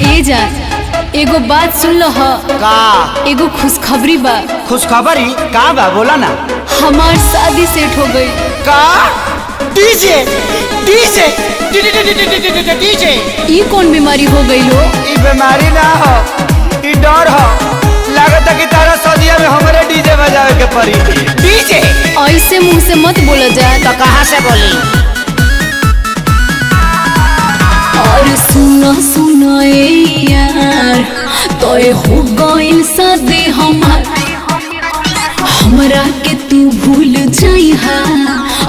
ए जा एगो बात सुन लो ह का एगो खुशखबरी बा। खुशखबरी का बा बोला ना। हमार शादी सेट हो गई। का डीजे डीजे डीजे ई कौन बीमारी हो गई हो? ई बीमारी ना हो, ई डर हो। लागत है कि तारा सदिया में हमारे डीजे बजावे के पड़ी। डीजे ऐसे मुंह से मत बोला जाए। तो कहाँ से बोली? और सुना सुना यार तोय हो गइल शादी हमार, हमरा के तू भूल जाइहा,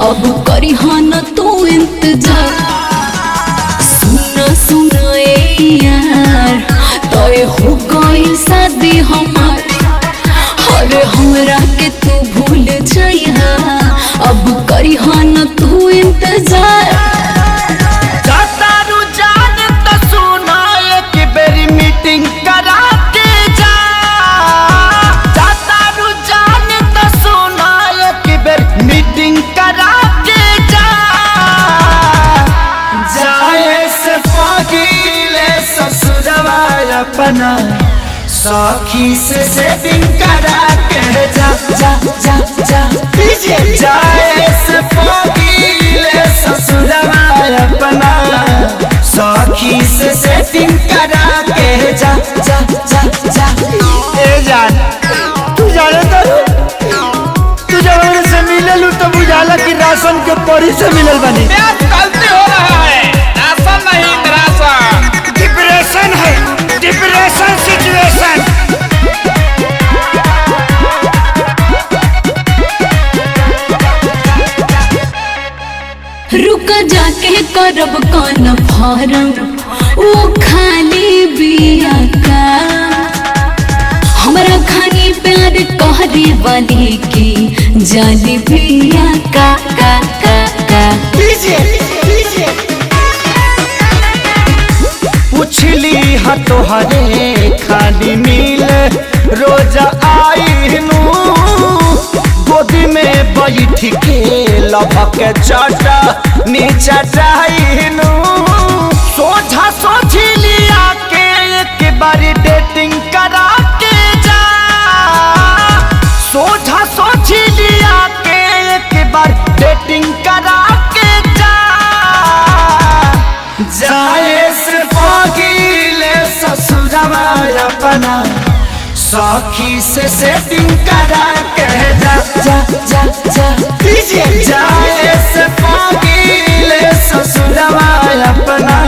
अब करिहा न तू इंतजार। सुना सुना यार तोय हो गइल शादी हमार, अरे हमरा के तू भूल जाइहा, अब करिहा न तू इंतजार। करा के जा जाता रुझान तो सुना एक बेर मीटिंग करा के जा। जाए से पगीले ससुरवा अपना सखी से सेटिंग करा के जा जा जा जा। जाए से पगीले ससुरवा अपना सखी से सेटिंग करा के जा जा जा जा। ए जान तू जाने तू जब से मिलल तो बुझाला कि राशन के परी से मिलल बनी। गलती हो रहा है, राशन नहीं राशन। डिप्रेशन है, डिप्रेशन सिचुएशन। रुक जाके करब कौन फारम, वो खाली बिया का हमरा खानी प्यार कहरे वाली की जाली बिया का का का का। पुछली हा तोहरे खाली मिल रोज आईनू, गोदी में बैठ के लभक चाटा नीचा चाहनू। सोझा सोझी लिया के एक बारी डेटिंग करा के जा। सोझा सोझी लिया के एक बार डेटिंग करा के जा। जाए से पगीले ससुरवा अपना सखी से सेटिंग करा के जा जा जा जा। जाए से पगीले ससुरवा अपना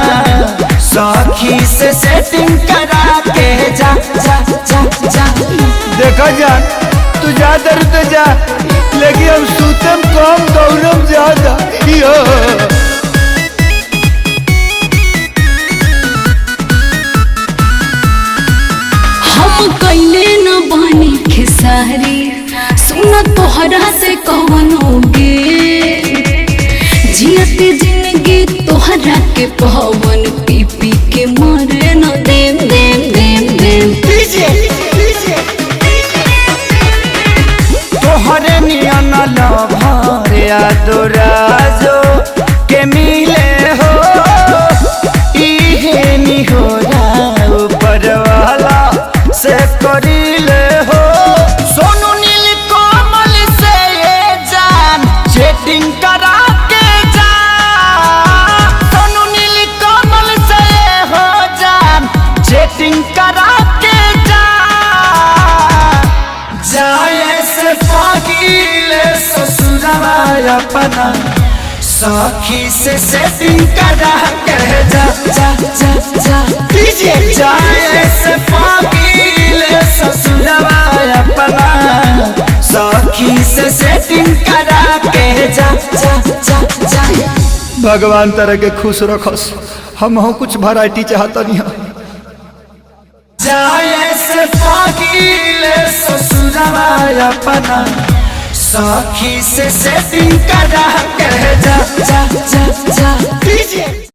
सखी से सेटिंग करा के जा जा जा जा। देखो जान तू जा दर तो जा, लेकिन हम सूतम कम दौड़म ज्यादा। हम कैले न बनी खेसारी, सुना तोहरा से कवनोगे, जियते जिंदगी तोहरा के पवन पी पी के मरे न देम देम देम देम। तोहरे नियन लभर यादोराजो के मिले हो, इहे निहोरा ऊपर वाला से करीले हो। सोनू नील कोमल से ये जान चैटिंग करा के जा। सोनू नील कोमल से हो जान चैटिंग करा के जा। जाए से पगीले ससुरवा अपना सखी से सेटिंग करा के जा जा जा जा। जाए से पगीले ससुरवा अपना सखी से सेटिंग करा के जा जा जा जा। भगवान तरह के खुश रखस, हम हो कुछ वैरायटी चाहता नहीं। जाए से पगीले ससुरवा अपना सखी से सेटिंग करा के जा जा जा जा।